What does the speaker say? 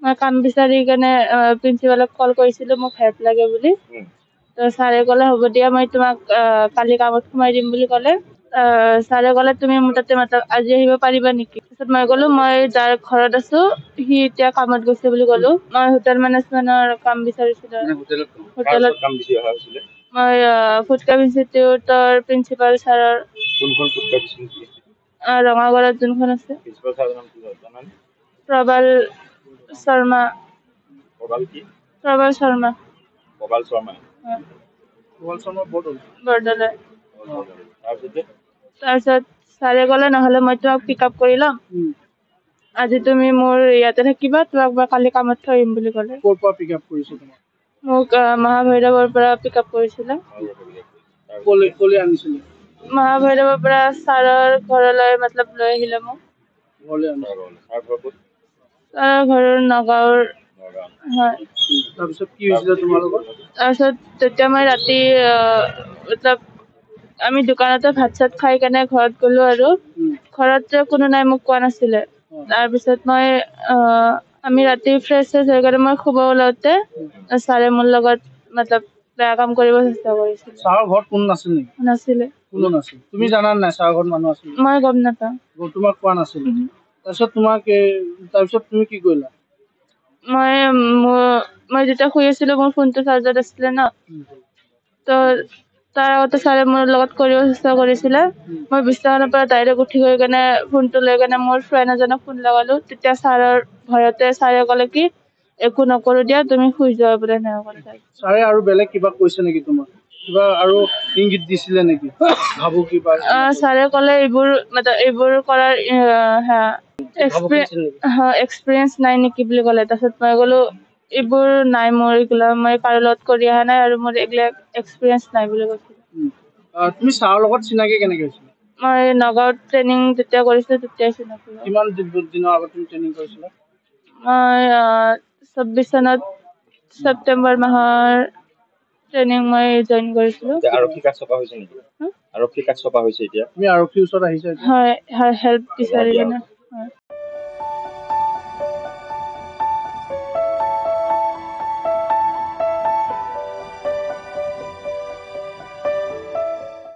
মই কাম বিচাৰি কেনে প্ৰিন্সিপালক কল কৰিছিলোঁ মোক হেল্প লাগে বুলি। তো ছাৰে ক'লে হ'ব দিয়া মই তোমাক কালি কামত সোমাই দিম বুলি ক'লে। ছাৰে ক'লে তুমি মোৰ তাতে আজি আহিব পাৰিবা নেকি? তাৰপিছত মই ক'লো মই যাৰ ঘৰত আছোঁ সি এতিয়া কামত গৈছে বুলি ক'লো। মই হোটেল মেনেজমেণ্টৰ কাম বিচাৰিছিলোঁ। হোটেলত মই ফুড কাপ ইনষ্টিটিউটৰ প্ৰিন্সিপাল ছাৰৰ ৰঙাগড়ত যোনখন আছে প্ৰবাল শৰ্মা। বৰদলৈ। তাৰপিছত ছাৰে ক'লে নহ'লে মই তোমাক পিক আপ কৰি ল'ম, আজি তুমি মোৰ ইয়াতে থাকিবা, তোমাক মই কালি কামত থৈ আহিম বুলি ক'লে। ক'ৰ পৰা পিক আপ কৰিছে তোমাক? মোক মহাভৈৰৱৰ পৰা পিক আপ কৰিছিলে। ক'লে আনিছিলে? মহাভৈৰৱৰ পৰা ছাৰৰ ঘৰলৈ লৈ আহিলে মোক। ছাৰৰ ঘৰ নগাঁৱৰ। হয়। তাৰপিছত কি হৈছিলে তোমালোকৰ? তাৰপিছত তেতিয়া মই ৰাতি আমি দোকানতে ভাত চাত খাই কেনে ঘৰত গ'লো আৰু ঘৰত কোনো নাই মোক কোৱা নাছিলে। তাৰপিছত আমি ৰাতি ফ্ৰেছ হৈ কেনে মই শুব ওলাওঁতে ছাৰে মোৰ লগত বেয়া কাম কৰিব চেষ্টা কৰিছিল। ছাৰৰ ঘৰত কোনো নাছিল নেকি? নাছিলে। কোনো নাছিল। তুমি জানা নাই ছাৰৰ ঘৰত মানুহ আছিল? মই গম নাপাওঁ। তোমাক কোৱা নাছিল? তাৰপিছত তুমি কি কৰিলা? মই যেতিয়া শুই আছিলোঁ মোৰ ফোনটো চাৰ্জত আছিলে ন, তো তাৰ আগতে ছাৰে মোৰ লগত কৰিব চেষ্টা কৰিছিলে। মই বিছনাখনৰ পৰা ডাইৰেক্ট উঠি গৈ কেনে ফোনটো লৈ কেনে মোৰ ফ্ৰেণ্ড এজনক ফোন লগালোঁ। তেতিয়া ছাৰৰ ভয়তে ছাৰে ক'লে কি একো নকৰোঁ দিয়া তুমি শুই যোৱা বোলে এনেকৈ ক'লে। ছাৰে আৰু বেলেগ কিবা কৈছে নেকি তোমাক? কিবা আৰু ইংগিত দিছিলে নেকি? ভাবো কিবা ছাৰে ক'লে এইবোৰ কৰাৰ এক্সপিৰিয়েঞ্চ নাই নেকি বুলি ক'লে। তাৰপিছত মই ক'লো এইবোৰ নাই মোৰ, এইগুলা মই কাৰো লগত কৰি অহা নাই আৰু মোৰ এইবিলাক এক্সপিৰিয়েঞ্চ নাই বুলি কৈছিলোঁ। তুমি ছাৰৰ লগত চিনাকি কেনেকে হৈছিলা? মই নগাঁৱত ট্ৰেইনিং যেতিয়া কৰিছিলোঁ তেতিয়াই চিনাকি হ'লো। কিমান দিনৰ আগত তুমি ট্ৰেইনিং কৰিছিলা? মই 24 চনত ছেপ্টেম্বৰ মাহৰ ট্ৰেইনিং মই জইন কৰিছিলোঁ। আৰক্ষী কাৰ্ড ছপা হৈছে নেকি? আৰক্ষী কাৰ্ড ছপা হৈছে এতিয়া? তুমি আৰক্ষীৰ ওচৰত আহিছা? হয়, হেল্প বিচাৰি কেনে।